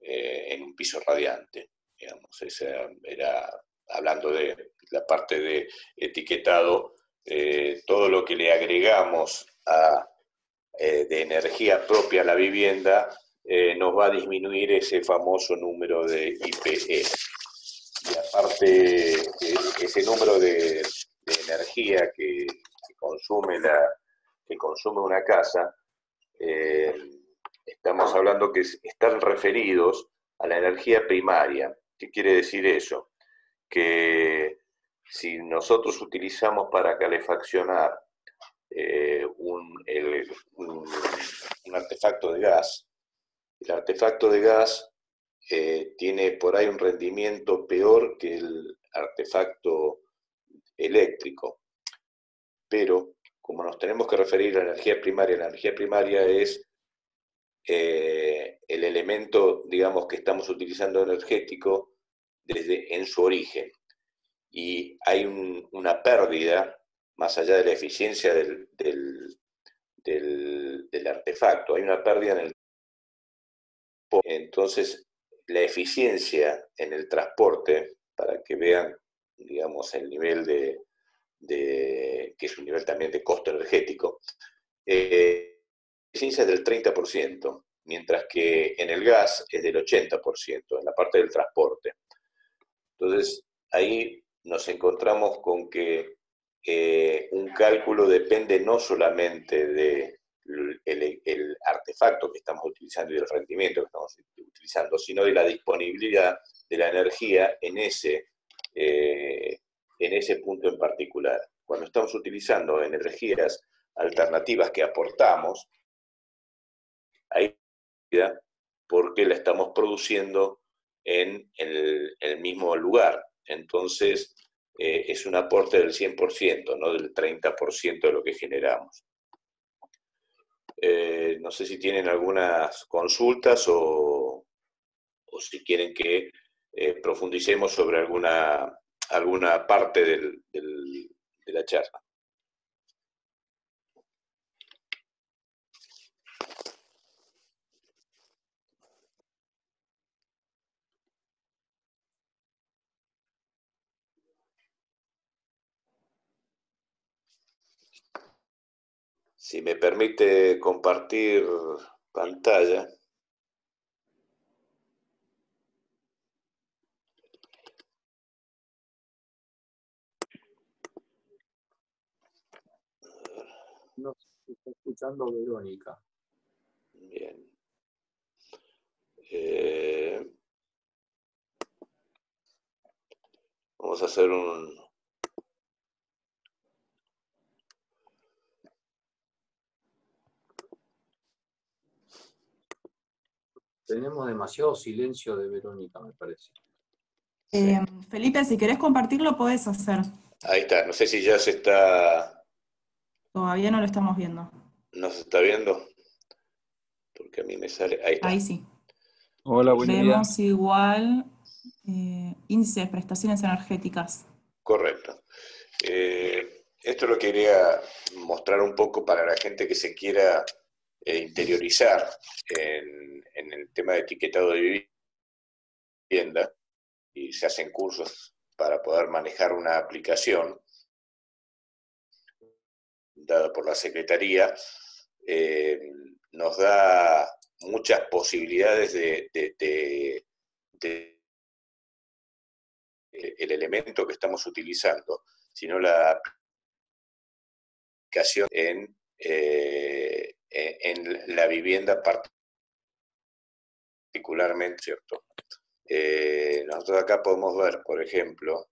en un piso radiante. Digamos, esa era, hablando de la parte de etiquetado, todo lo que le agregamos de energía propia a la vivienda nos va a disminuir ese famoso número de IPE. Y aparte, ese número de energía que consume una casa, estamos hablando que están referidos a la energía primaria. ¿Qué quiere decir eso? Que si nosotros utilizamos para calefaccionar un artefacto de gas, el artefacto de gas tiene por ahí un rendimiento peor que el artefacto eléctrico. Pero, como nos tenemos que referir a la energía primaria es el elemento, digamos, que estamos utilizando energético en su origen. Y hay una pérdida, más allá de la eficiencia del artefacto, hay una pérdida en el... Entonces, la eficiencia en el transporte, para que vean, digamos, el nivel que es un nivel también de costo energético, la eficiencia es del 30%, mientras que en el gas es del 80%, en la parte del transporte. Entonces, ahí nos encontramos con que un cálculo depende no solamente del artefacto que estamos utilizando y del rendimiento que estamos utilizando, sino de la disponibilidad de la energía en ese punto en particular. Cuando estamos utilizando energías alternativas que aportamos, ahí porque la estamos produciendo en el mismo lugar. Entonces, es un aporte del 100%, no del 30% de lo que generamos. No sé si tienen algunas consultas o si quieren que profundicemos sobre alguna parte de la charla. Si me permite compartir pantalla. No se está escuchando Verónica. Bien. Vamos a hacer un... Tenemos demasiado silencio de Verónica, me parece. Sí. Felipe, si querés compartirlo, podés hacer. Ahí está, no sé si ya se está... Todavía no lo estamos viendo. ¿No se está viendo? Porque a mí me sale... Ahí está. Ahí sí. Hola, buen día. Vemos igual índice de prestaciones energéticas. Correcto. Esto lo quería mostrar un poco para la gente que se quiera interiorizar en el tema de etiquetado de vivienda y se hacen cursos para poder manejar una aplicación dada por la Secretaría, nos da muchas posibilidades de el elemento que estamos utilizando, sino la aplicación en la vivienda particularmente, ¿cierto? Nosotros acá podemos ver, por ejemplo,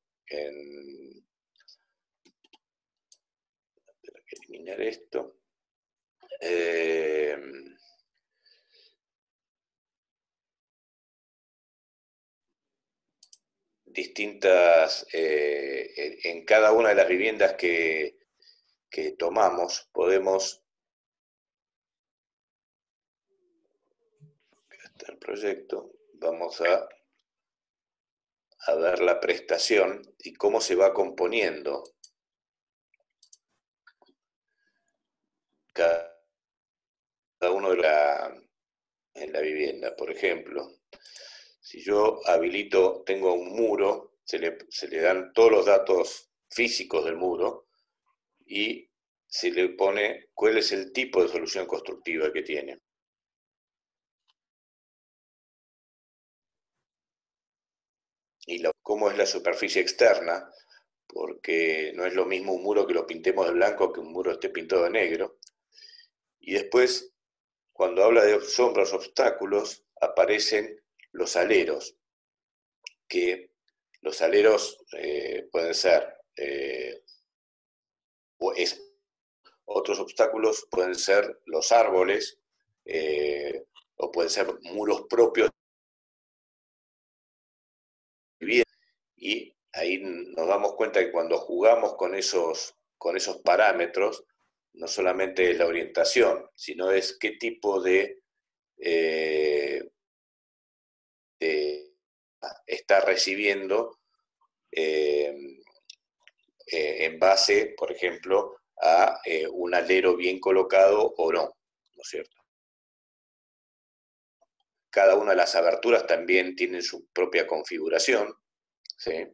eliminar esto. Distintas, en cada una de las viviendas que tomamos, podemos, acá está el proyecto, vamos a ver la prestación y cómo se va componiendo cada uno en la vivienda. Por ejemplo, si yo habilito, tengo un muro, se le dan todos los datos físicos del muro y se le pone cuál es el tipo de solución constructiva que tiene. Y cómo es la superficie externa, porque no es lo mismo un muro que lo pintemos de blanco que un muro esté pintado de negro. Y después, cuando habla de sombras, obstáculos, aparecen los aleros, que los aleros pueden ser, otros obstáculos pueden ser los árboles, o pueden ser muros propios. Y ahí nos damos cuenta que cuando jugamos con esos parámetros, no solamente es la orientación, sino es qué tipo de está recibiendo en base, por ejemplo, a un alero bien colocado o no, ¿no es cierto? Cada una de las aberturas también tienen su propia configuración, ¿sí?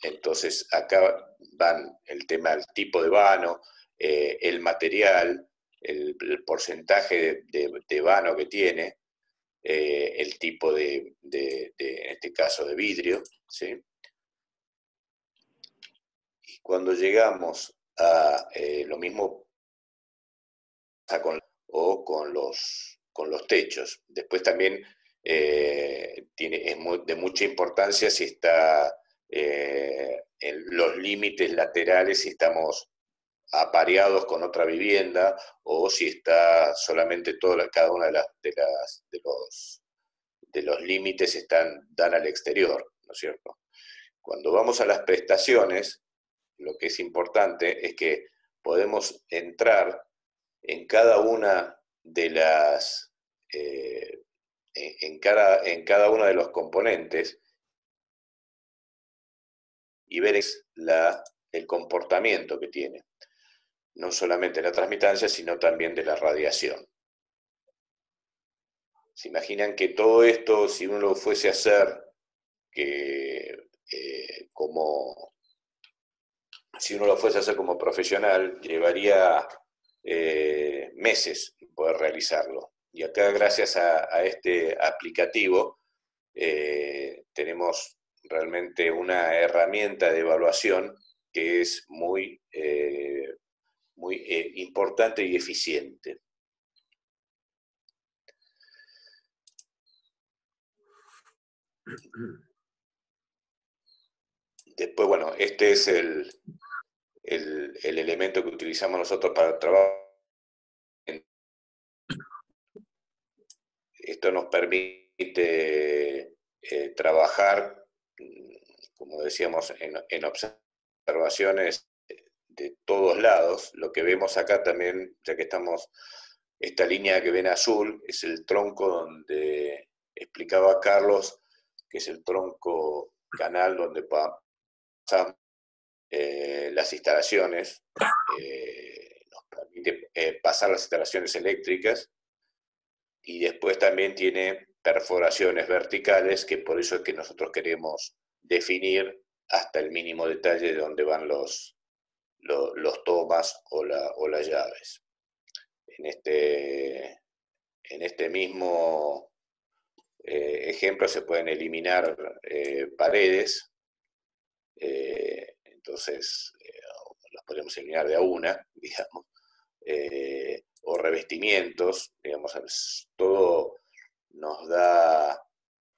Entonces acá van el tema del tipo de vano, el material, el porcentaje de vano que tiene, el tipo en este caso de vidrio, ¿sí? Y cuando llegamos a lo mismo con los techos, después también es de mucha importancia si está en los límites laterales, si estamos apareados con otra vivienda o si está solamente cada una de los límites dan al exterior, ¿no es cierto? Cuando vamos a las prestaciones, lo que es importante es que podemos entrar en cada una de las en cada uno de los componentes y ver el comportamiento que tiene, no solamente la transmitancia, sino también de la radiación. ¿Se imaginan que todo esto, si uno lo fuese a hacer como profesional, llevaría meses poder realizarlo? Y acá, gracias a este aplicativo, tenemos realmente una herramienta de evaluación que es muy importante y eficiente. Después, bueno, este es el elemento que utilizamos nosotros para el trabajo. Esto nos permite trabajar, como decíamos, en observaciones de todos lados. Lo que vemos acá también, ya que estamos, esta línea que ven azul, es el tronco donde explicaba Carlos, que es el tronco canal donde pasan las instalaciones, nos permite pasar las instalaciones eléctricas, y después también tiene perforaciones verticales, que por eso es que nosotros queremos definir hasta el mínimo detalle de dónde van los tomas o las llaves. En este mismo ejemplo se pueden eliminar paredes, entonces las podemos eliminar de a una, digamos, o revestimientos, digamos, todo nos da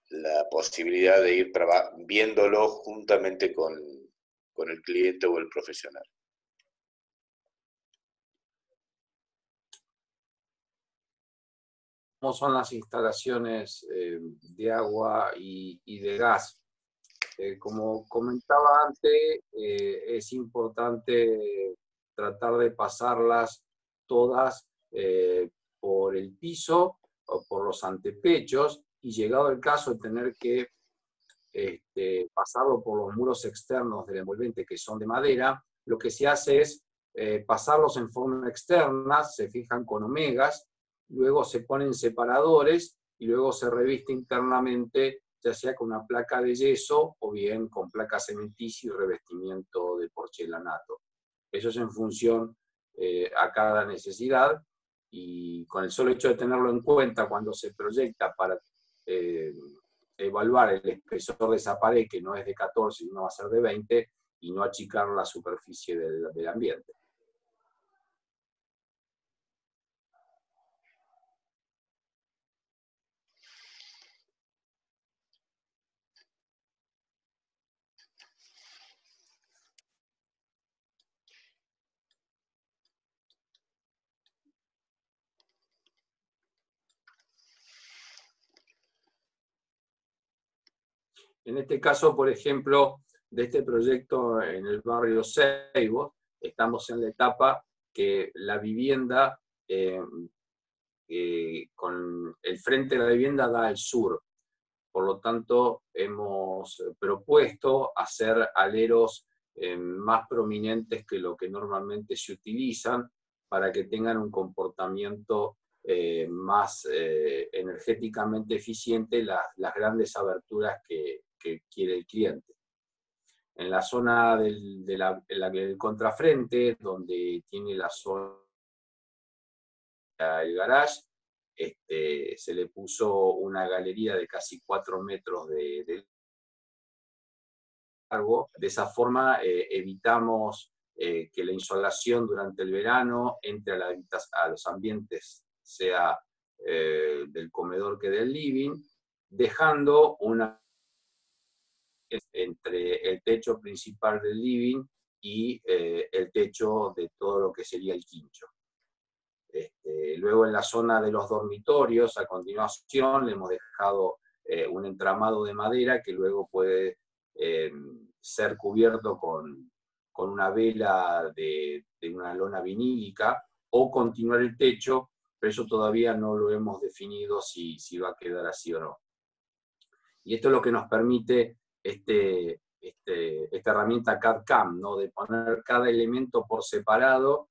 la posibilidad de ir viéndolo juntamente con el cliente o el profesional. ¿Cómo son las instalaciones de agua y de gas? Como comentaba antes, es importante tratar de pasarlas todas por el piso o por los antepechos, y llegado el caso de tener que pasarlo por los muros externos del envolvente, que son de madera, lo que se hace es pasarlos en forma externa, se fijan con omegas, luego se ponen separadores y luego se reviste internamente, ya sea con una placa de yeso o bien con placa cementicia y revestimiento de porcelanato. Eso es en función a cada necesidad, y con el solo hecho de tenerlo en cuenta cuando se proyecta para evaluar el espesor de esa pared, que no es de 14, sino va a ser de 20, y no achicar la superficie del ambiente. En este caso, por ejemplo, de este proyecto en el barrio Seibo, estamos en la etapa que la vivienda, con el frente de la vivienda da al sur. Por lo tanto, hemos propuesto hacer aleros más prominentes que lo que normalmente se utilizan, para que tengan un comportamiento más energéticamente eficiente, las grandes aberturas que quiere el cliente. En la zona del contrafrente, donde tiene la zona del garage, se le puso una galería de casi 4 metros de largo. De esa forma evitamos que la insolación durante el verano entre a los ambientes, sea del comedor que del living, dejando una entre el techo principal del living y el techo de todo lo que sería el quincho. Luego en la zona de los dormitorios, a continuación, le hemos dejado un entramado de madera que luego puede ser cubierto con una vela de una lona vinílica, o continuar el techo, pero eso todavía no lo hemos definido si va a quedar así o no. Y esto es lo que nos permite esta herramienta CAD-CAM, ¿no? De poner cada elemento por separado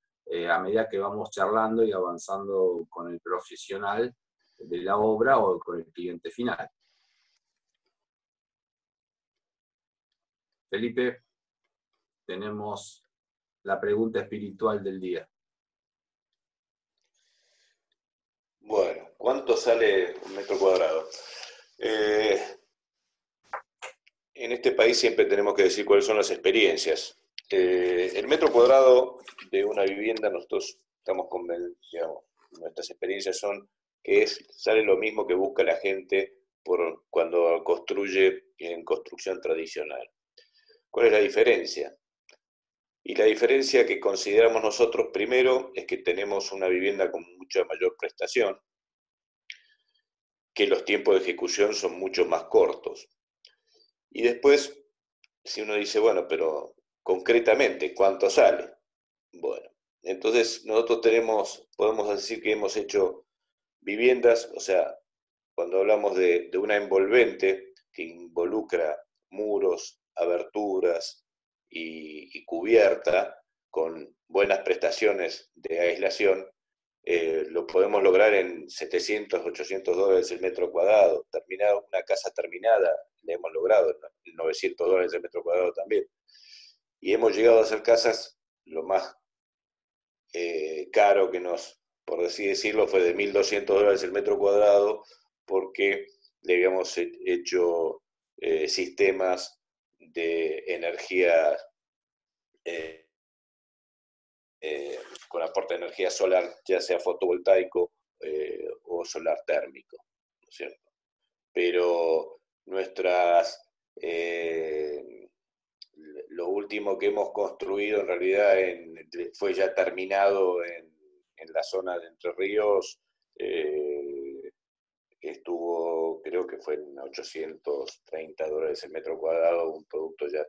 a medida que vamos charlando y avanzando con el profesional de la obra o con el cliente final. Felipe, tenemos la pregunta espiritual del día. Bueno, ¿cuánto sale un metro cuadrado? En este país siempre tenemos que decir cuáles son las experiencias. El metro cuadrado de una vivienda, nosotros estamos digamos, nuestras experiencias son que sale lo mismo que busca la gente cuando construye en construcción tradicional. ¿Cuál es la diferencia? Y la diferencia que consideramos nosotros primero es que tenemos una vivienda con mucha mayor prestación, que los tiempos de ejecución son mucho más cortos. Y después, si uno dice, bueno, pero concretamente, ¿cuánto sale? Bueno, entonces nosotros podemos decir que hemos hecho viviendas, o sea, cuando hablamos de una envolvente que involucra muros, aberturas y cubierta con buenas prestaciones de aislación, lo podemos lograr en 700, 800 dólares el metro cuadrado. Una casa terminada la hemos logrado en 900 dólares el metro cuadrado también. Y hemos llegado a hacer casas, lo más caro que por así decirlo, fue de 1.200 dólares el metro cuadrado, porque le habíamos hecho sistemas de energía con aporte de energía solar, ya sea fotovoltaico o solar térmico, ¿no es cierto? Pero lo último que hemos construido en realidad fue ya terminado en la zona de Entre Ríos, estuvo, creo que fue en 830 dólares el metro cuadrado, un producto ya.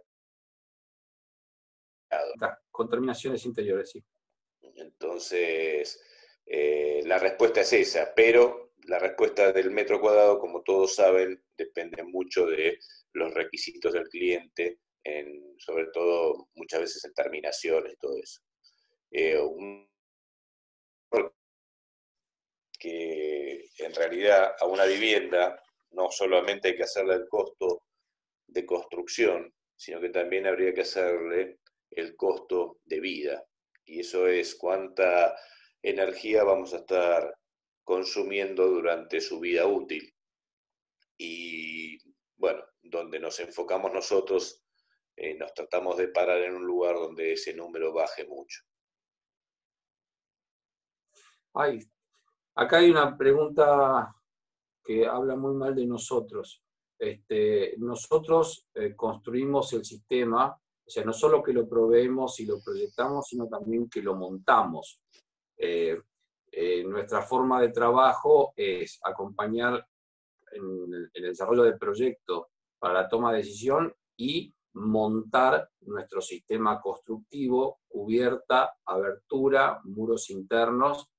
Con terminaciones interiores, sí. Entonces, la respuesta es esa, pero la respuesta del metro cuadrado, como todos saben, depende mucho de los requisitos del cliente, sobre todo muchas veces en terminaciones y todo eso. Que en realidad a una vivienda no solamente hay que hacerle el costo de construcción, sino que también habría que hacerle el costo de vida. Y eso es cuánta energía vamos a estar consumiendo durante su vida útil. Y bueno, donde nos enfocamos nosotros, nos tratamos de parar en un lugar donde ese número baje mucho. Acá hay una pregunta que habla muy mal de nosotros. Nosotros construimos el sistema, o sea, no solo que lo proveemos y lo proyectamos, sino también que lo montamos. Nuestra forma de trabajo es acompañar en el desarrollo del proyecto para la toma de decisión y montar nuestro sistema constructivo, cubierta, abertura, muros internos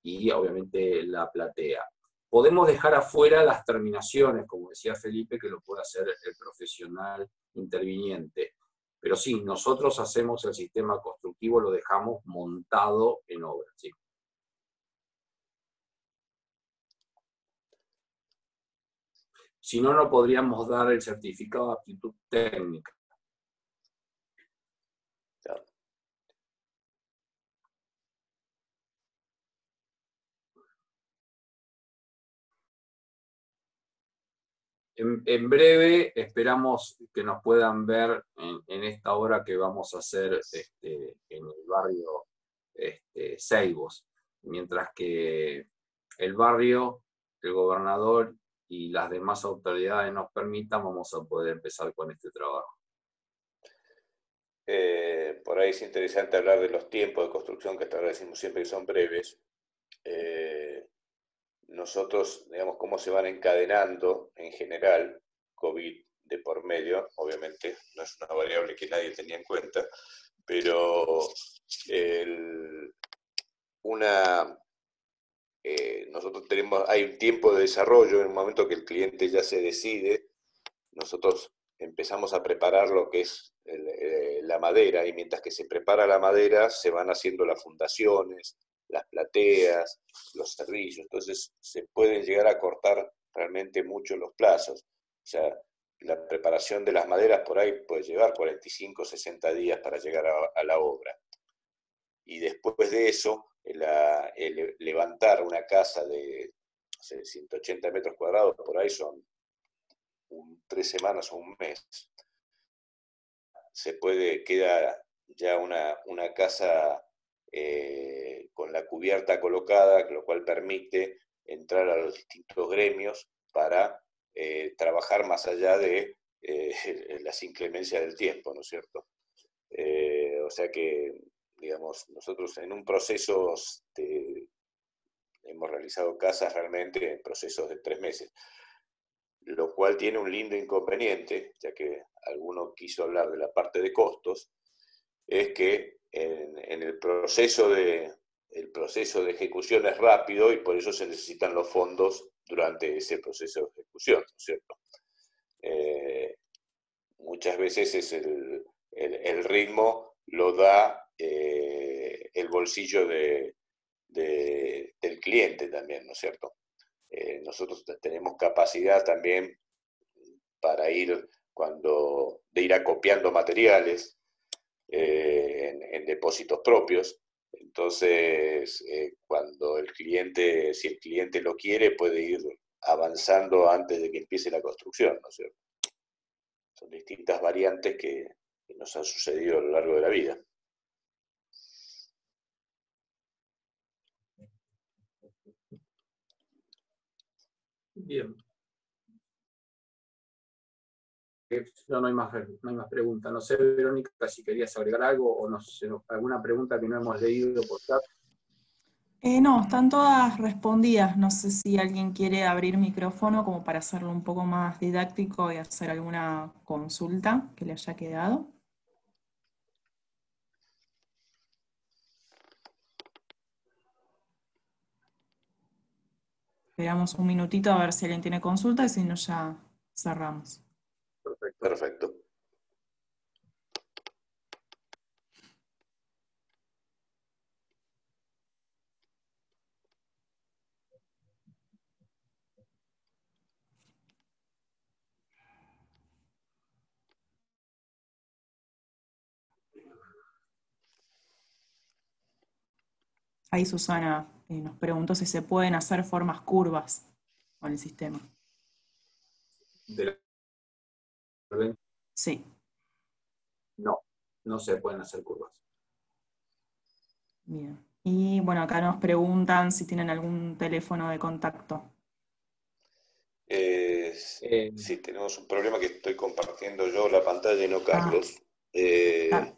y obviamente la platea. Podemos dejar afuera las terminaciones, como decía Felipe, que lo puede hacer el profesional interviniente. Pero sí, nosotros hacemos el sistema constructivo, lo dejamos montado en obra. ¿Sí? Si no, no podríamos dar el certificado de aptitud técnica. En breve esperamos que nos puedan ver en esta obra que vamos a hacer en el barrio Ceibos, mientras que el barrio, el gobernador y las demás autoridades nos permitan, vamos a poder empezar con este trabajo. Por ahí es interesante hablar de los tiempos de construcción, que hasta ahora decimos siempre que son breves. Nosotros, digamos, cómo se van encadenando en general, COVID de por medio, obviamente, no es una variable que nadie tenía en cuenta, pero nosotros hay un tiempo de desarrollo. En el momento que el cliente ya se decide, nosotros empezamos a preparar lo que es la madera, y mientras que se prepara la madera, se van haciendo las fundaciones, las plateas, los servicios. Entonces se pueden llegar a cortar realmente mucho los plazos. O sea, la preparación de las maderas por ahí puede llevar 45, 60 días para llegar a la obra. Y después de eso, el levantar una casa de 180 metros cuadrados, por ahí son 3 semanas o un mes. Queda ya una casa con la cubierta colocada, lo cual permite entrar a los distintos gremios para trabajar más allá de las inclemencias del tiempo, ¿no es cierto? O sea que, digamos, nosotros en un proceso hemos realizado casas realmente en procesos de 3 meses, lo cual tiene un lindo inconveniente, ya que alguno quiso hablar de la parte de costos, es que en el proceso de ejecución es rápido y por eso se necesitan los fondos durante ese proceso de ejecución, ¿no es cierto? Muchas veces el ritmo lo da el bolsillo del cliente también, ¿no es cierto? Nosotros tenemos capacidad también para ir acopiando materiales en depósitos propios. Entonces, si el cliente lo quiere, puede ir avanzando antes de que empiece la construcción, ¿no es cierto? Son distintas variantes que nos han sucedido a lo largo de la vida. Bien. No hay más preguntas. No sé, Verónica, si querías agregar algo o alguna pregunta que no hemos leído por chat. No, están todas respondidas. No sé si alguien quiere abrir micrófono como para hacerlo un poco más didáctico y hacer alguna consulta que le haya quedado. Esperamos un minutito a ver si alguien tiene consulta y si no ya cerramos. Perfecto. Ahí Susana nos preguntó si se pueden hacer formas curvas con el sistema. Sí. No se pueden hacer curvas. Bien. Y bueno, acá nos preguntan si tienen algún teléfono de contacto. Sí, tenemos un problema que estoy compartiendo yo la pantalla y no Carlos. A ver.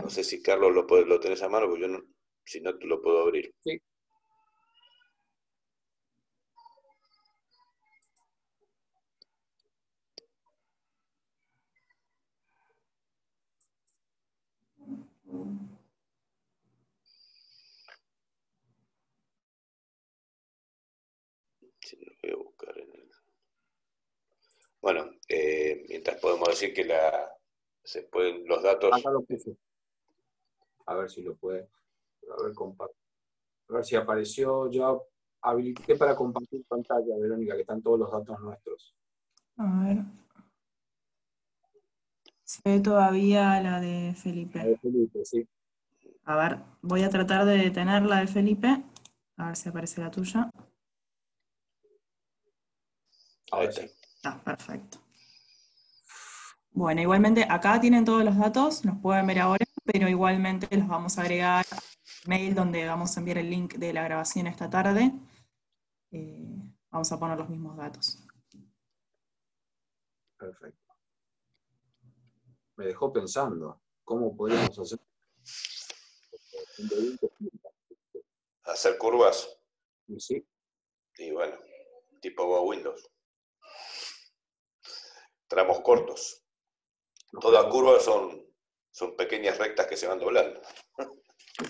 No sé si Carlos lo tenés a mano, porque yo no, si no, tú lo puedo abrir. Sí. Sí, lo voy a buscar en el... Bueno, mientras podemos decir que se pueden los datos... Acá lo puse. A ver si lo puede. A ver, compartir. A ver si apareció. Yo habilité para compartir pantalla, Verónica, que están todos los datos nuestros. A ver. Se ve todavía la de Felipe. La de Felipe, sí. A ver, voy a tratar de detener la de Felipe. A ver si aparece la tuya. Ahí está. Ah, perfecto. Bueno, igualmente acá tienen todos los datos, los pueden ver ahora, pero igualmente los vamos a agregar al mail donde vamos a enviar el link de la grabación esta tarde. Vamos a poner los mismos datos. Perfecto. Me dejó pensando, ¿cómo podríamos hacer? ¿Hacer curvas? Sí. Y bueno, tipo Windows. Tramos cortos. Todas curvas son pequeñas rectas que se van doblando.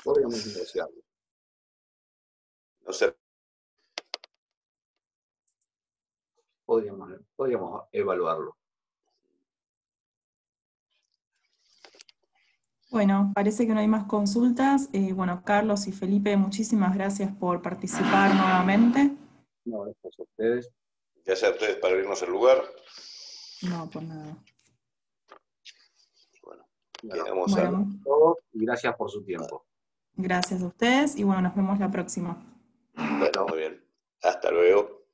Podríamos negociarlo. No sé. Podríamos evaluarlo. Bueno, parece que no hay más consultas. Bueno, Carlos y Felipe, muchísimas gracias por participar nuevamente. No, gracias a ustedes. Gracias a ustedes para abrirnos el lugar. No, por nada. Bueno, todo y gracias por su tiempo. Gracias a ustedes y bueno, nos vemos la próxima. Bueno, muy bien. Hasta luego.